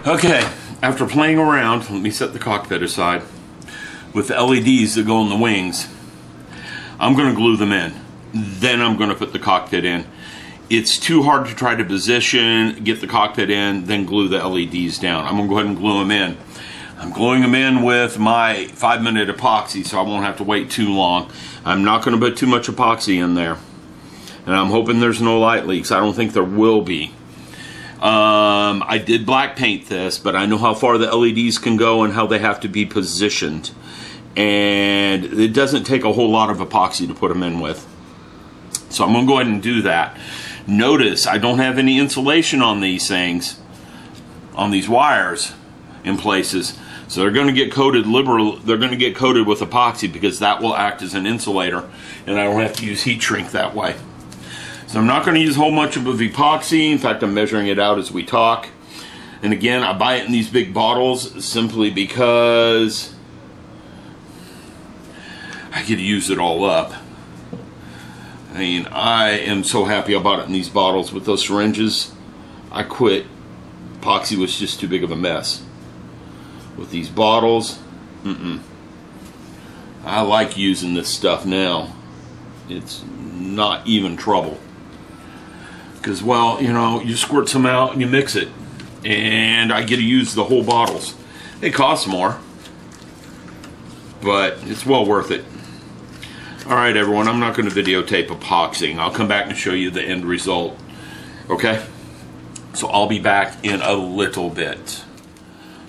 Okay, after playing around, let me set the cockpit aside, with the LEDs that go in the wings, I'm going to glue them in. Then I'm going to put the cockpit in. It's too hard to try to position, get the cockpit in, then glue the LEDs down. I'm going to go ahead and glue them in. I'm gluing them in with my 5-minute epoxy, so I won't have to wait too long. I'm not going to put too much epoxy in there. And I'm hoping there's no light leaks. I don't think there will be. I did black paint this, but I know how far the LEDs can go and how they have to be positioned. And it doesn't take a whole lot of epoxy to put them in with. So I'm going to go ahead and do that. Notice I don't have any insulation on these things, on these wires in places. So they're going to get coated they're going to get coated with epoxy because that will act as an insulator, and I don't have to use heat shrink that way. So I'm not going to use a whole bunch of epoxy. In fact, I'm measuring it out as we talk. And again, I buy it in these big bottles simply because I get to use it all up. I mean, I am so happy I bought it in these bottles with those syringes. I quit. Epoxy was just too big of a mess. With these bottles, I like using this stuff now. It's not even trouble. Because, well, you know, you squirt some out and you mix it. And I get to use the whole bottles. They cost more, but it's well worth it. Alright everyone, I'm not going to videotape epoxying. I'll come back and show you the end result. Okay? So I'll be back in a little bit.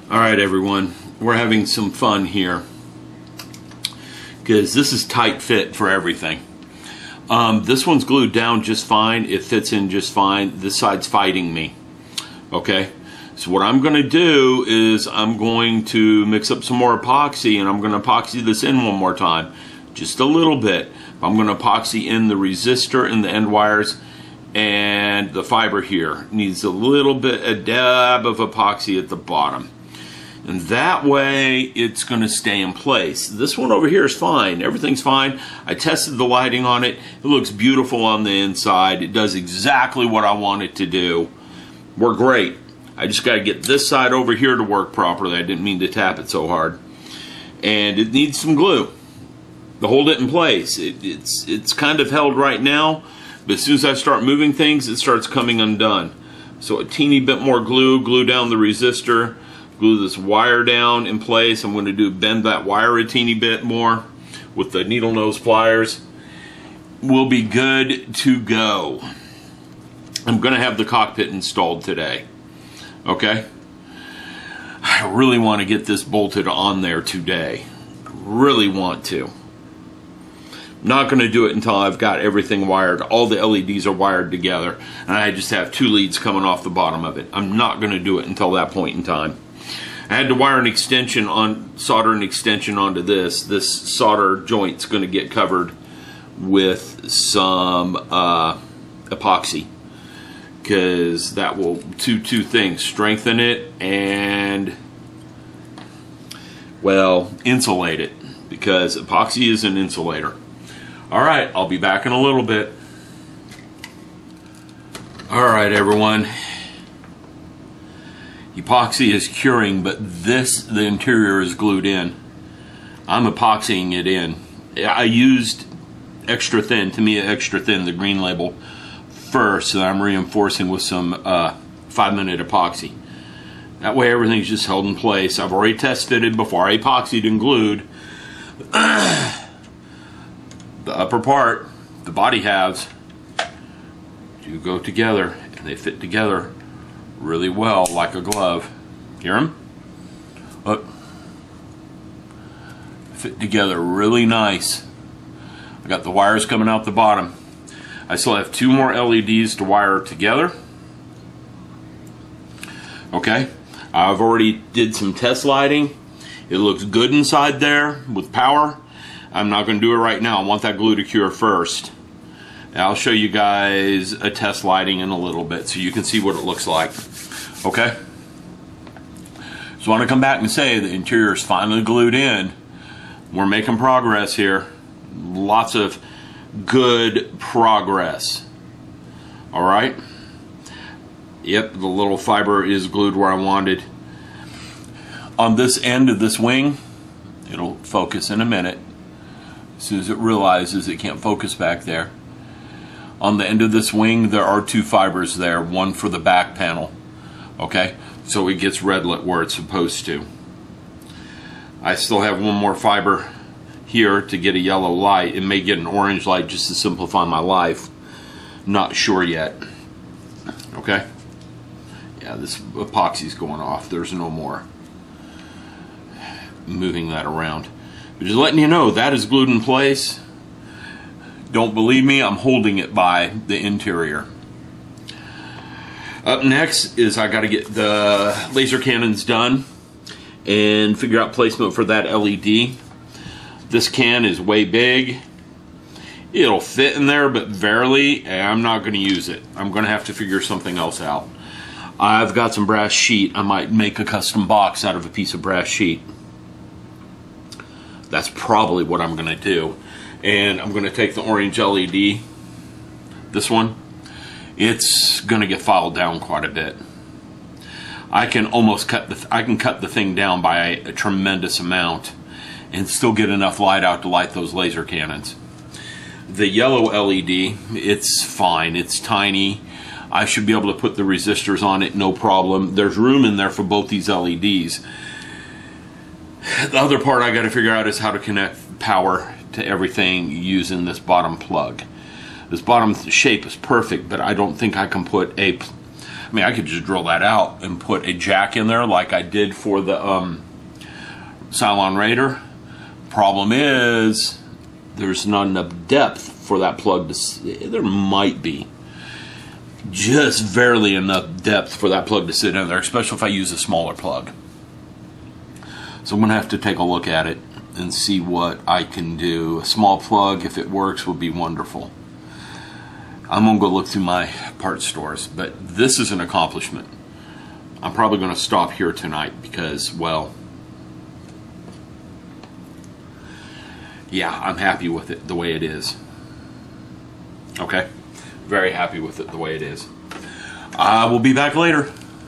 Alright everyone, we're having some fun here. Because this is tight fit for everything. This one's glued down just fine. It fits in just fine. This side's fighting me. Okay? So what I'm going to do is I'm going to mix up some more epoxy, and I'm going to epoxy this in one more time. Just a little bit. I'm going to epoxy in the resistor and the end wires, and the fiber here needs a little bit, a dab of epoxy at the bottom. And that way it's going to stay in place. This one over here is fine. Everything's fine. I tested the lighting on it. It looks beautiful on the inside. It does exactly what I want it to do. We're great. I just got to get this side over here to work properly. I didn't mean to tap it so hard. And it needs some glue to hold it in place. It's kind of held right now, but as soon as I start moving things, it starts coming undone. So a teeny bit more glue down the resistor, glue this wire down in place. I'm going to bend that wire a teeny bit more with the needle nose pliers. We'll be good to go. I'm going to have the cockpit installed today. Okay? I really want to get this bolted on there today. Really want to. Not going to do it until I've got everything wired. All the LEDs are wired together, and I just have 2 leads coming off the bottom of it. I'm not going to do it until that point in time. I had to wire an extension solder an extension onto this. This solder joint's going to get covered with some epoxy, because that will two things: strengthen it and, well, insulate it, because epoxy is an insulator. Alright, I'll be back in a little bit. Alright everyone, epoxy is curing, but the interior is glued in. I'm epoxying it in. I used extra thin, to me extra thin, the green label first, and I'm reinforcing with some 5-minute epoxy. That way everything's just held in place. I've already tested it before I epoxied and glued. The upper part, the body halves, do go together, and they fit together really well, like a glove. Hear them? Look. Fit together really nice. I got the wires coming out the bottom. I still have 2 more LEDs to wire together. Okay, I've already did some test lighting. It looks good inside there with power. I'm not going to do it right now. I want that glue to cure first. And I'll show you guys a test lighting in a little bit so you can see what it looks like. Okay? So I want to come back and say the interior is finally glued in. We're making progress here. Lots of good progress. Alright? Yep, the little fiber is glued where I wanted. On this end of this wing, it'll focus in a minute. As soon as it realizes it can't focus back there. On the end of this wing, there are 2 fibers there, one for the back panel. Okay, so it gets red lit where it's supposed to. I still have one more fiber here to get a yellow light. It may get an orange light just to simplify my life. Not sure yet. Okay, yeah, this epoxy's going off. There's no more moving that around. But just letting you know, that is glued in place. Don't believe me, I'm holding it by the interior. Up next is I got to get the laser cannons done and figure out placement for that LED. This can is way big. It'll fit in there, but barely. I'm not going to use it. I'm going to have to figure something else out. I've got some brass sheet. I might make a custom box out of a piece of brass sheet. That's probably what I'm going to do. And I'm going to take the orange LED, this one. It's going to get filed down quite a bit. I can almost cut the thing down by a tremendous amount and still get enough light out to light those laser cannons. The yellow LED, it's fine. It's tiny. I should be able to put the resistors on it, no problem. There's room in there for both these LEDs. The other part I got to figure out is how to connect power to everything using this bottom plug. This bottom shape is perfect, but I don't think I can put a... I mean, I could just drill that out and put a jack in there like I did for the Cylon Raider. Problem is, there's not enough depth for that plug to... There might be. Just barely enough depth for that plug to sit in there, especially if I use a smaller plug. So I'm going to have to take a look at it and see what I can do. A small plug, if it works, would be wonderful. I'm going to go look through my parts stores, but this is an accomplishment. I'm probably going to stop here tonight because, well, yeah, I'm happy with it the way it is. Okay? Very happy with it the way it is. I will be back later.